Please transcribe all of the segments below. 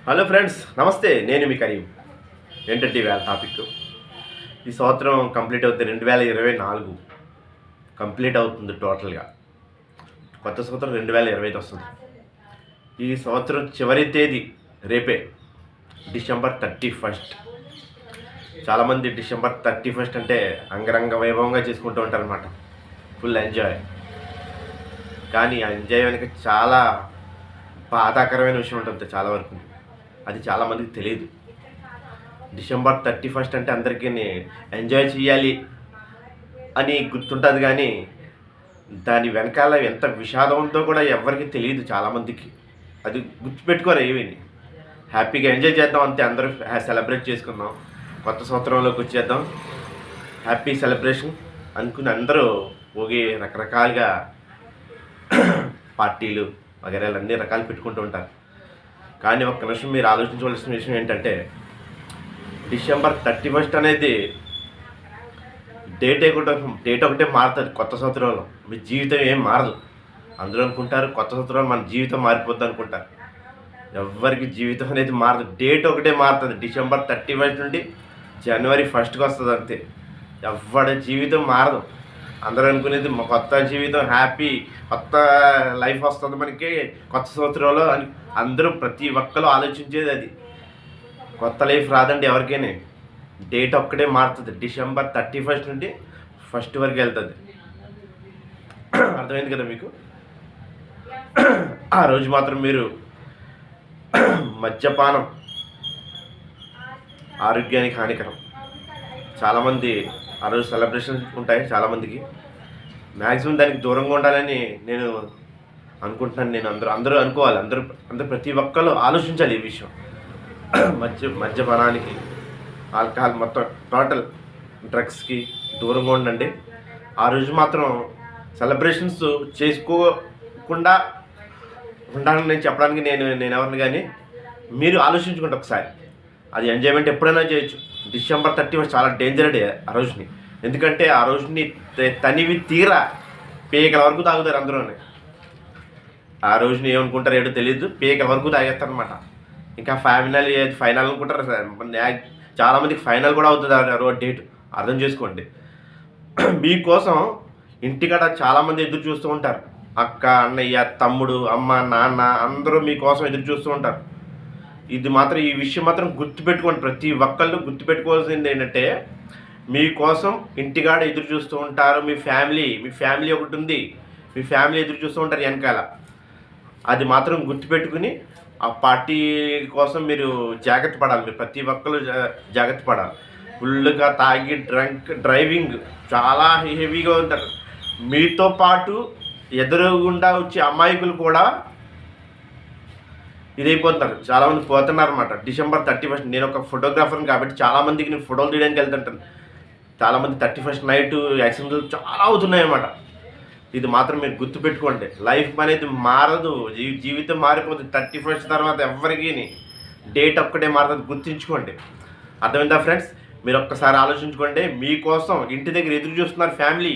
Hello friends, నమస్తే. నేను మీ కరీం. ఏంటంటే ఇవాళ టాపిక్, ఈ సంవత్సరం కంప్లీట్ అవుతుంది. 2024 కంప్లీట్ అవుతుంది టోటల్గా. కొత్త సంవత్సరం 2025 వస్తుంది. ఈ సంవత్సరం చివరి తేదీ రేపే, డిసెంబర్ 31. చాలామంది డిసెంబర్ 31 అంటే అంగరంగ వైభవంగా చేసుకుంటూ ఉంటారు అన్నమాట. Full enjoy. కానీ ఆ ఎంజాయ్ వెనక చాలా బాధాకరమైన విషయం ఉంటుంది చాలా వరకు. అది చాలామందికి తెలియదు. డిసెంబర్ 31 అంటే అందరికీ ఎంజాయ్ చేయాలి అని గుర్తుంటుంది, కానీ దాని వెనకాల ఎంత విషాదం ఉందో కూడా ఎవరికి తెలియదు చాలామందికి. అది గుర్తుపెట్టుకోరు ఏమీని. హ్యాపీగా ఎంజాయ్ చేద్దాం అంతే, అందరూ సెలబ్రేట్ చేసుకుందాం, కొత్త సంవత్సరంలోకి వచ్చేద్దాం, హ్యాపీ సెలబ్రేషన్ అనుకుని అందరూ పోగి రకరకాలుగా పార్టీలు వగైరాలు అన్ని రకాలు పెట్టుకుంటూ ఉంటారు. కానీ ఒక్క నిమిషం మీరు ఆలోచించవలసిన విషయం ఏంటంటే, డిసెంబర్ 31 అనేది డేట్ ఒకటే మారుతుంది. కొత్త సంవత్సరంలో మీ జీవితం ఏం మారదు. అందరూ అనుకుంటారు కొత్త సంవత్సరంలో మన జీవితం మారిపోద్ది అనుకుంటారు. ఎవరికి జీవితం అనేది మారదు. డేట్ ఒకటే మారుతుంది. డిసెంబర్ 31 నుండి జనవరి 1కి వస్తుంది అంతే. ఎవరి జీవితం మారదు. అందరూ అనుకునేది కొత్త జీవితం, హ్యాపీ కొత్త లైఫ్ వస్తుంది మనకి కొత్త సంవత్సరంలో అని అందరూ ప్రతి ఒక్కరు ఆలోచించేది అది. కొత్త లైఫ్ రాదండి ఎవరికైనా. డేట్ ఒక్కటే మారుతుంది. డిసెంబర్ 31 నుండి 1 వరకు వెళ్తుంది. అర్థమైంది కదా మీకు? ఆ రోజు మాత్రం మీరు మద్యపానం ఆరోగ్యానికి హానికరం. చాలామంది ఆ రోజు సెలబ్రేషన్స్ ఉంటాయి చాలామందికి. మ్యాక్సిమం దానికి దూరంగా ఉండాలని నేను అనుకుంటున్నాను. నేను అందరూ అనుకోవాలి. అందరూ ప్రతి ఒక్కరు ఆలోచించాలి ఈ విషయం. మద్యపానానికి, ఆల్కహాల్, మొత్తం టోటల్ డ్రగ్స్కి దూరంగా ఉండండి. ఆ రోజు మాత్రం సెలబ్రేషన్స్ చేసుకోకుండా ఉండాలని నేను చెప్పడానికి నేను ఎవరిని, కానీ మీరు ఆలోచించుకుంటే ఒకసారి. అది ఎంజాయ్మెంట్ ఎప్పుడైనా చేయొచ్చు. డిసెంబర్ 31 చాలా డేంజర్ డే ఆ రోజుని. ఎందుకంటే ఆ రోజుని తనివి తీరా పేకల వరకు తాగుతారు అందరూనే. ఆ రోజుని ఏమనుకుంటారు ఏడో తెలియదు, పేకల వరకు తాగేస్తారు అనమాట. ఇంకా ఫైనల్ అనుకుంటారు. చాలామందికి ఫైనల్ కూడా అవుతుంది ఆ రోజు డేట్. అర్థం చేసుకోండి. మీకోసం ఇంటికాడ చాలామంది ఎదురు చూస్తూ ఉంటారు. అక్క, అన్నయ్య, తమ్ముడు, అమ్మ, నాన్న అందరూ మీకోసం ఎదురు చూస్తూ ఉంటారు. ఈ విషయం మాత్రం గుర్తుపెట్టుకోండి. ప్రతి ఒక్కళ్ళు గుర్తుపెట్టుకోవాల్సింది ఏంటంటే, మీకోసం ఇంటికాడ ఎదురు చూస్తూ ఉంటారు. మీ ఫ్యామిలీ ఒకటి ఉంది. మీ ఫ్యామిలీ ఎదురు చూస్తూ ఉంటారు వెనకాల. అది మాత్రం గుర్తుపెట్టుకుని ఆ పార్టీ కోసం మీరు జాగ్రత్త పడాలి. మీరు ప్రతి ఒక్కరు జాగ్రత్త పడాలి. ఫుల్గా తాగి డ్రైవింగ్ చాలా హెవీగా ఉంటారు. మీతో పాటు ఎదురుగుండా వచ్చే అమాయకులు కూడా ఇదైపోతున్నారు. చాలామంది పోతున్నారు అనమాట. డిసెంబర్ 31 నేను ఒక ఫోటోగ్రాఫర్ని కాబట్టి చాలామందికి నేను ఫోటోలు తీయడానికి వెళ్తుంటాను. చాలామంది 31 నైట్ యాక్సిడెంట్లు చాలా అవుతున్నాయి అన్నమాట. ఇది మాత్రం మీరు గుర్తుపెట్టుకోండి. లైఫ్ అనేది మారదు, జీవితం మారిపోతుంది. 31 తర్వాత ఎవరికి డేట్ ఒక్కటే మారుతుంది. గుర్తుంచుకోండి. అర్థమైందా ఫ్రెండ్స్? మీరు ఒక్కసారి ఆలోచించుకోండి. మీకోసం ఇంటి దగ్గర ఎదురు చూస్తున్నారు ఫ్యామిలీ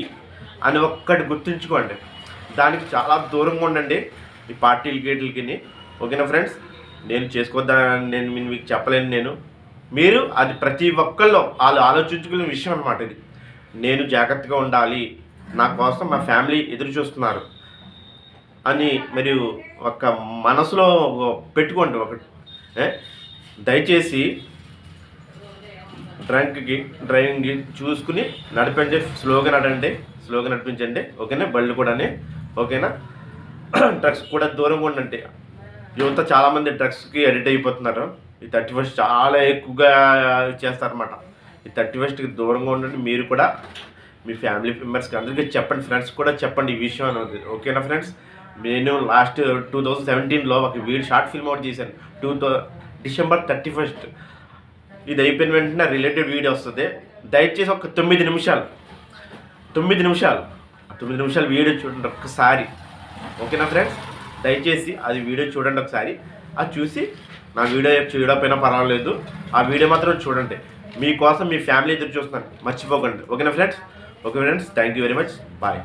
అని ఒక్కటి గుర్తుంచుకోండి. దానికి చాలా దూరంగా ఉండండి ఈ పార్టీలు గేట్లకి. ఓకేనా ఫ్రెండ్స్? నేను మీకు చెప్పలేను. మీరు అది ప్రతి ఒక్కళ్ళు ఆలోచించుకునే విషయం అనమాట ఇది. నేను జాగ్రత్తగా ఉండాలి, నా కోసం మా ఫ్యామిలీ ఎదురు చూస్తున్నారు అని మరియు ఒక మనసులో పెట్టుకోండి. దయచేసి డ్రైవింగ్కి చూసుకుని నడిపండి. స్లోగా నడిపించండి. ఓకేనా? బళ్ళు కూడా ఓకేనా? డ్రగ్స్ కూడా దూరంగా ఉండండి. యువత చాలామంది డ్రగ్స్కి అడిక్ట్ అయిపోతున్నారు. ఈ 31 చాలా ఎక్కువగా చేస్తారన్నమాట. ఈ 31కి దూరంగా ఉండండి. మీరు కూడా మీ ఫ్యామిలీ మెంబర్స్కి అందరికీ చెప్పండి. ఫ్రెండ్స్ కూడా చెప్పండి ఈ విషయం అనేది. ఓకేనా ఫ్రెండ్స్? నేను లాస్ట్ 2017లో ఒక షార్ట్ ఫిల్మ్ ఒకటి చేశాను. డిసెంబర్ 31 ఇది అయిపోయిన వెంటనే రిలేటెడ్ వీడియో వస్తుంది. దయచేసి ఒక 9 నిమిషాలు వీడియో చూడండి ఒక్కసారి. ఓకేనా ఫ్రెండ్స్? దయచేసి అది వీడియో చూడండి ఒకసారి. అది చూసి నా వీడియో చూడకపోయినా పర్వాలేదు, ఆ వీడియో మాత్రం చూడండి. మీకోసం మీ ఫ్యామిలీ ఎదురు చూస్తున్నారు, మర్చిపోకండి. ఓకేనా friends? Thank you very much. Bye.